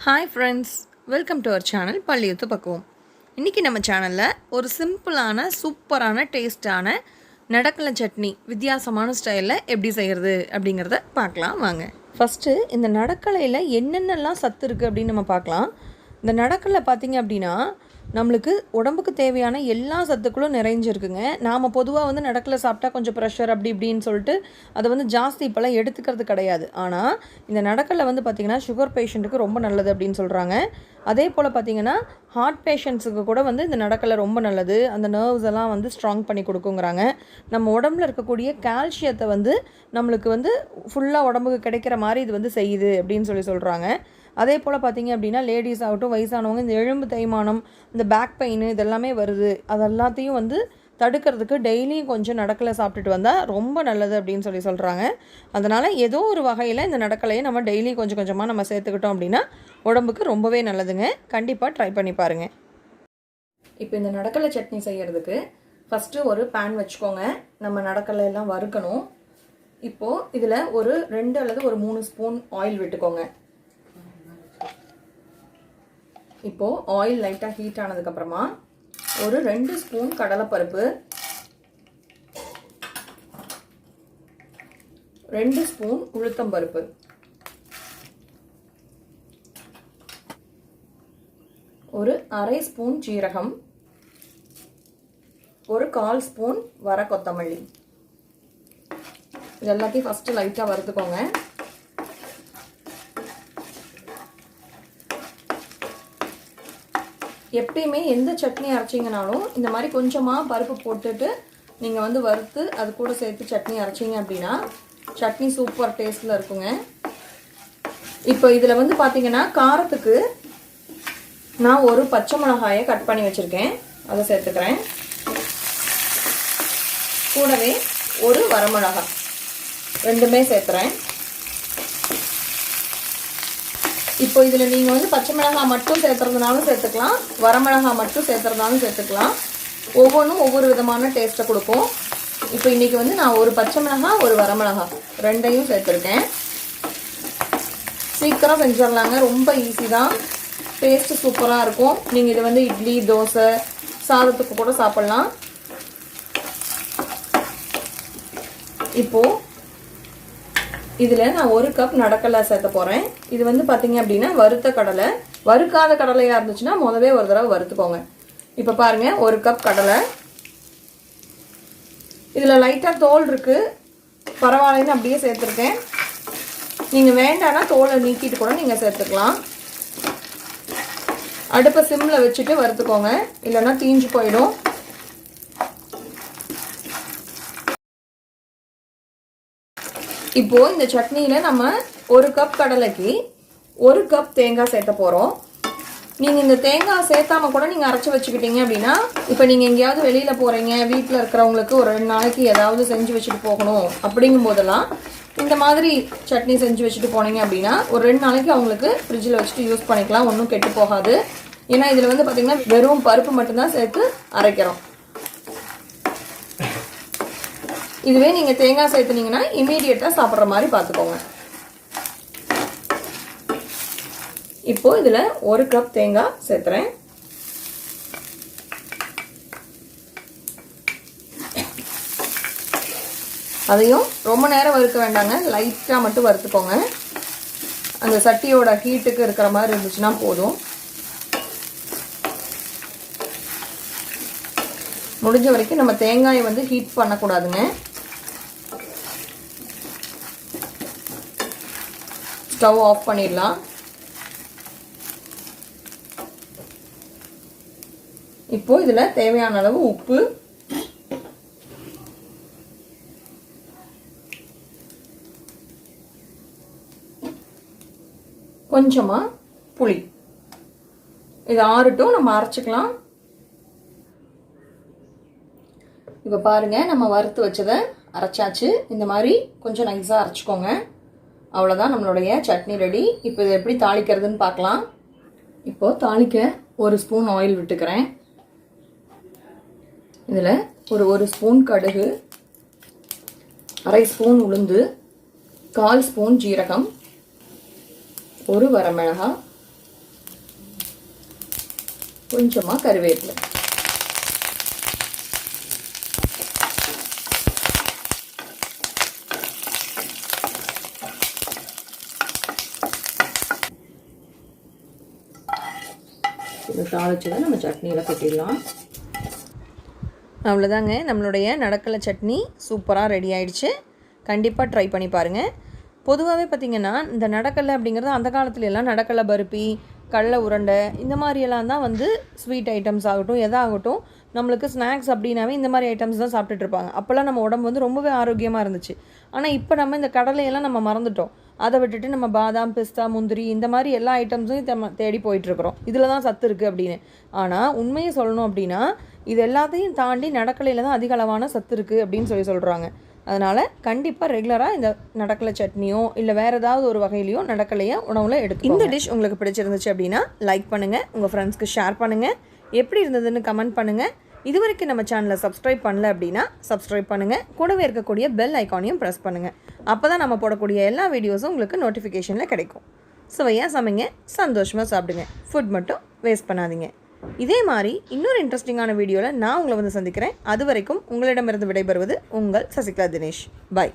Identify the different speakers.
Speaker 1: Hi friends, welcome to our channel PALLIYUTHU. இன்னைக்கு நம்ம சேனல்ல ஒரு சிம்பிளான சூப்பரான டேஸ்டான நடக்கல சட்னி வித்தியாசமான ஸ்டைல்ல எப்படி செய்யறது அப்படிங்கறத பார்க்கலாம் வாங்க. ஃபர்ஸ்ட் இந்த நடக்கலையில என்னென்னலாம் சத்து இருக்கு அப்படினு நம்ம பார்க்கலாம். இந்த நடக்கல பாத்தீங்க அப்படினா நம்மளுக்கு உடம்புக்கு தேவையான எல்லா சத்துக்களும் நிறைஞ்சிருக்குங்க. நாம பொதுவா வந்து நடக்கல சாப்பிட்டா கொஞ்சம் பிரஷர் அப்படி இப்படின்னு சொல்லிட்டு அதை வந்து ஜாஸ்தி இப்போலாம் எடுத்துக்கிறது கிடையாது. ஆனால் இந்த நடக்கல வந்து பார்த்திங்கன்னா சுகர் பேஷண்ட்டுக்கு ரொம்ப நல்லது அப்படின்னு சொல்கிறாங்க. அதே போல் பார்த்திங்கன்னா ஹார்ட் பேஷண்ட்ஸுக்கு கூட வந்து இந்த நடக்கலை ரொம்ப நல்லது. அந்த நர்வ்ஸ் எல்லாம் வந்து ஸ்ட்ராங் பண்ணி கொடுக்குங்கிறாங்க. நம்ம உடம்புல இருக்கக்கூடிய கால்சியத்தை வந்து நம்மளுக்கு வந்து ஃபுல்லாக உடம்புக்கு கிடைக்கிற மாதிரி இது வந்து செய்யுது அப்படின்னு சொல்கிறாங்க. அதே போல் பார்த்திங்க அப்படின்னா லேடிஸ் ஆகட்டும் வயசானவங்க இந்த எலும்பு தேய்மானம் இந்த பேக் பெயின் இதெல்லாமே வருது. அதெல்லாத்தையும் வந்து தடுக்கிறதுக்கு டெய்லியும் கொஞ்சம் நடக்கலை சாப்பிட்டுட்டு வந்தால் ரொம்ப நல்லது அப்படின்னு சொல்கிறாங்க. அதனால் ஏதோ ஒரு வகையில் இந்த நடக்கலையை நம்ம டெய்லி கொஞ்சம் கொஞ்சமாக நம்ம சேர்த்துக்கிட்டோம் அப்படின்னா உடம்புக்கு ரொம்பவே நல்லதுங்க. கண்டிப்பாக ட்ரை பண்ணி பாருங்கள். இப்போ இந்த நடக்கலை சட்னி செய்கிறதுக்கு ஃபஸ்ட்டு ஒரு பேன் வச்சுக்கோங்க. நம்ம நடக்கலை எல்லாம் வறுக்கணும். இப்போது இதில் ஒரு 2 அல்லது ஒரு 3 ஸ்பூன் ஆயில் விட்டுக்கோங்க. இப்போது ஆயில் லைட்டாக ஹீட் ஆனதுக்கப்புறமா ஒரு 2 ஸ்பூன் கடலைப்பருப்பு, 2 ஸ்பூன் உளுத்தம்பருப்பு, ஒரு 1/2 ஸ்பூன் ஜீரகம், ஒரு 1/4 ஸ்பூன் வரக்கொத்தமல்லி. இது எல்லாத்தையும் ஃபஸ்ட்டு லைட்டாக வறுத்துக்கோங்க. எப்பயுமே எந்த சட்னி அரைச்சிங்கனாலும் இந்த மாதிரி கொஞ்சமாக பருப்பு போட்டுட்டு நீங்கள் வந்து வறுத்து அது கூட சேர்த்து சட்னி அரைச்சிங்க அப்படின்னா சட்னி சூப்பர் டேஸ்ட்டில் இருக்குங்க. இப்போ இதில் வந்து பார்த்தீங்கன்னா காரத்துக்கு நான் ஒரு பச்சை மிளகாயை கட் பண்ணி வச்சுருக்கேன், அதை சேர்த்துக்கிறேன். கூடவே ஒரு வரமிளகாய், 2மே சேர்த்துறேன். இப்போ இதில் நீங்கள் வந்து பச்சை மிளகாய் மட்டும் சேர்த்துறதுனாலும் சேர்த்துக்கலாம், வரமிளகாய் மட்டும் சேர்த்துறதுனாலும் சேர்த்துக்கலாம். ஒவ்வொன்றும் ஒவ்வொரு விதமான டேஸ்ட்டை கொடுக்கும். இப்போ இன்றைக்கி வந்து நான் ஒரு பச்சை மிளகாய் ஒரு வரமிளகாய் 2யும் சேர்த்துருக்கேன். சீக்கிரம் செஞ்சிடலாங்க, ரொம்ப ஈஸி தான், டேஸ்ட்டு சூப்பராக இருக்கும். நீங்கள் இதை வந்து இட்லி தோசை சாதத்துக்கு கூட சாப்பிட்லாம். இப்போது இதில் நான் 1 கப் நடக்கலை சேர்த்த போகிறேன். இது வந்து பார்த்தீங்க அப்படின்னா வறுத்த கடலை. வறுக்காத கடலையாக இருந்துச்சுன்னா முதவே ஒரு தடவை வறுத்துக்கோங்க. இப்போ பாருங்கள் 1 கப் கடலை. இதில் லைட்டாக தோல் இருக்குது, பரவாயில்லன்னு அப்படியே சேர்த்துருக்கேன். நீங்கள் வேண்டாம்னா தோலை நீக்கிட்டு கூட நீங்கள் சேர்த்துக்கலாம். அடுப்பை சிம்மில் வச்சுட்டு வறுத்துக்கோங்க, இல்லைன்னா தீஞ்சு போயிடும். இப்போ இந்த சட்னியில் நம்ம 1 கப் கடலைக்கு 1 கப் தேங்காய் சேர்த்த போகிறோம். நீங்கள் இந்த தேங்காய் சேர்த்தாம கூட நீங்கள் அரைச்சி வச்சுக்கிட்டீங்க அப்படின்னா இப்போ நீங்கள் எங்கேயாவது வெளியில் போகிறீங்க, வீட்டில் இருக்கிறவங்களுக்கு ஒரு 2 நாளைக்கு ஏதாவது செஞ்சு வச்சுட்டு போகணும் அப்படிங்கும் போதெல்லாம் இந்த மாதிரி சட்னி செஞ்சு வச்சுட்டு போனீங்க அப்படின்னா ஒரு 2 நாளைக்கு அவங்களுக்கு ஃப்ரிட்ஜில் வச்சுட்டு யூஸ் பண்ணிக்கலாம், ஒன்றும் கெட்டு போகாது. ஏன்னா இதில் வந்து பார்த்திங்கன்னா வெறும் பருப்பு மட்டும்தான் சேர்த்து அரைக்கிறோம். இதுவே நீங்கள் தேங்காய் சேர்த்துனீங்கன்னா இமீடியட்டாக சாப்பிட்ற மாதிரி பார்த்துக்கோங்க. இப்போ இதில் 1 கப் தேங்காய் சேர்த்துறேன். அதையும் ரொம்ப நேரம் வறுக்க வேண்டாங்க, லைட்டாக மட்டும் வறுத்துக்கோங்க. அந்த சட்டியோட ஹீட்டுக்கு இருக்கிற மாதிரி இருந்துச்சுன்னா போதும். முடிஞ்ச வரைக்கும் நம்ம தேங்காயை வந்து ஹீட் பண்ணக்கூடாதுங்க. ஸ்டவ் ஆஃப் பண்ணிடலாம். இப்போ இதில் தேவையான அளவு உப்பு, கொஞ்சமா புளி, இது ஆறட்டும், நம்ம அரைச்சிக்கலாம். இப்போ பாருங்க, நம்ம வறுத்து வச்சதை அரைச்சாச்சு. இந்த மாதிரி கொஞ்சம் நைஸாக அரைச்சிக்கோங்க. அவ்வளோதான், நம்மளுடைய சட்னி ரெடி. இப்போ இதை எப்படி தாளிக்கிறதுன்னு பார்க்கலாம். இப்போது தாளிக்க 1 ஸ்பூன் ஆயில் விட்டுக்கிறேன். இதில் ஒரு ஸ்பூன் கடுகு, 1/2 ஸ்பூன் உளுந்து, 1/4 ஸ்பூன் ஜீரகம், ஒரு வரமிளகாய், கொஞ்சமாக கருவேப்பிலை. இதை தாளிச்சதை நம்ம சட்னியில் கொட்டிடலாம். அவ்வளோதாங்க, நம்மளுடைய நடக்கலை சட்னி சூப்பராக ரெடி ஆயிடுச்சு. கண்டிப்பாக ட்ரை பண்ணி பாருங்கள். பொதுவாகவே பார்த்திங்கன்னா இந்த நடக்கலை அப்படிங்கிறது அந்த காலத்துல எல்லாம் நடக்கலை பருப்பி, கடலை உருண்டை இந்த மாதிரியெல்லாம் தான் வந்து ஸ்வீட் ஐட்டம்ஸ் ஆகட்டும் எதாகட்டும் நம்மளுக்கு ஸ்நாக்ஸ் அப்படின்னாவே இந்த மாதிரி ஐட்டம்ஸ் தான் சாப்பிட்டுட்ருப்பாங்க. அப்போல்லாம் நம்ம உடம்பு வந்து ரொம்பவே ஆரோக்கியமாக இருந்துச்சு. ஆனால் இப்போ நம்ம இந்த கடலையெல்லாம் நம்ம மறந்துட்டோம். அதை விட்டுட்டு நம்ம பாதாம், பிஸ்தா, முந்திரி இந்த மாதிரி எல்லா ஐட்டம்ஸையும் தேடி போயிட்டுருக்குறோம். இதில் தான் சத்து இருக்குது அப்படின்னு. ஆனால் உண்மையை சொல்லணும் அப்படின்னா இது எல்லாத்தையும் தாண்டி நடக்கலையில் தான் அதிக அளவான சத்து இருக்குது அப்படின்னு சொல்கிறாங்க. அதனால் கண்டிப்பாக ரெகுலராக இந்த நடக்கலை சட்னியோ இல்லை வேறு ஏதாவது ஒரு வகையிலையோ நடக்கலையோ உணவில் எடுத்து. இந்த டிஷ் உங்களுக்கு பிடிச்சிருந்துச்சு அப்படின்னா லைக் பண்ணுங்கள், உங்கள் ஃப்ரெண்ட்ஸ்க்கு ஷேர் பண்ணுங்கள், எப்படி இருந்ததுன்னு கமெண்ட் பண்ணுங்கள். இது வரைக்கும் நம்ம சேனலை சப்ஸ்கிரைப் பண்ணல அப்படின்னா சப்ஸ்கிரைப் பண்ணுங்கள். கூடவே இருக்கக்கூடிய பெல் ஐக்கானையும் ப்ரெஸ் பண்ணுங்கள். அப்போ தான் நம்ம போடக்கூடிய எல்லா வீடியோஸும் உங்களுக்கு நோட்டிஃபிகேஷனில் கிடைக்கும். சுவையாக சமைங்க, சந்தோஷமாக சாப்பிடுங்க. ஃபுட் மட்டும் வேஸ்ட் பண்ணாதீங்க. இதே மாதிரி இன்னொரு இன்ட்ரெஸ்டிங்கான வீடியோவில் நான் உங்களை வந்து சந்திக்கிறேன். அது வரைக்கும் உங்களிடமிருந்து விடைபெறுவது உங்கள் சசிகலா தினேஷ். பாய்.